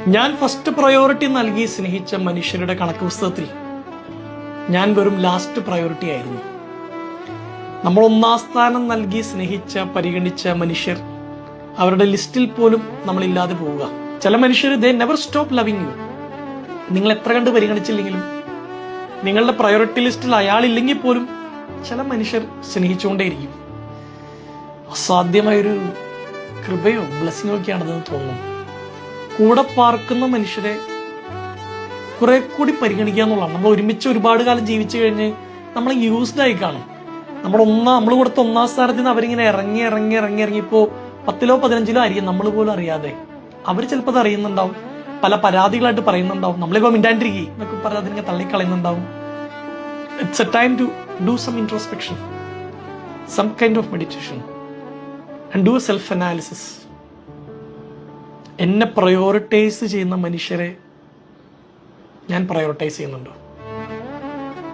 ഞാൻ first priority നൽകി സ്നേഹിച്ച മനുഷ്യരുടെ കണക്ക് പുസ്തകത്തിൽ ഞാൻ വെറും ലാസ്റ്റ് പ്രയോറിറ്റി ആയിരുന്നു. നമ്മൾ ഒന്നാം സ്ഥാനം നൽകി സ്നേഹിച്ച പരിഗണിച്ച മനുഷ്യർ അവരുടെ ലിസ്റ്റിൽ പോലും നമ്മളില്ലാതെ പോവുക. ചില മനുഷ്യർ they never stop loving U. നിങ്ങൾ എത്ര കണ്ട് പരിഗണിച്ചില്ലെങ്കിലും നിങ്ങളുടെ പ്രയോറിറ്റി ലിസ്റ്റിൽ അയാളില്ലെങ്കിൽ പോലും ചില മനുഷ്യർ സ്നേഹിച്ചുകൊണ്ടേയിരിക്കും. അസാധ്യമായൊരു കൃപയോ ബ്ലെസ്സിങ്ങോ ഒക്കെയാണെന്ന് തോന്നുന്നു. കൂടെ പാർക്കുന്ന മനുഷ്യരെ കുറെ കൂടി പരിഗണിക്കുക എന്നുള്ളതാണ്. നമ്മൾ ഒരുമിച്ച് ഒരുപാട് കാലം ജീവിച്ചു കഴിഞ്ഞ് നമ്മൾ യൂസ്ഡ് ആയി കാണും. നമ്മൾ കൊടുത്ത ഒന്നാം സ്ഥാനത്ത് നിന്ന് അവരിങ്ങനെ ഇറങ്ങിയപ്പോ 10 15 ആയിരിക്കും നമ്മൾ പോലും അറിയാതെ. അവർ ചിലപ്പോൾ അത് അറിയുന്നുണ്ടാവും, പല പരാതികളായിട്ട് പറയുന്നുണ്ടാവും, നമ്മളിപ്പോ മിണ്ടാണ്ടിരിക്കുക എന്നൊക്കെ പറഞ്ഞ് അതിനെ തള്ളിക്കളയുന്നുണ്ടാവും. It's a time to do some introspection, some kind of meditation and do a self analysis. എന്നെ പ്രയോറിറ്റൈസ് ചെയ്യുന്ന മനുഷ്യരെ ഞാൻ പ്രയോറിറ്റൈസ് ചെയ്യുന്നുണ്ടോ?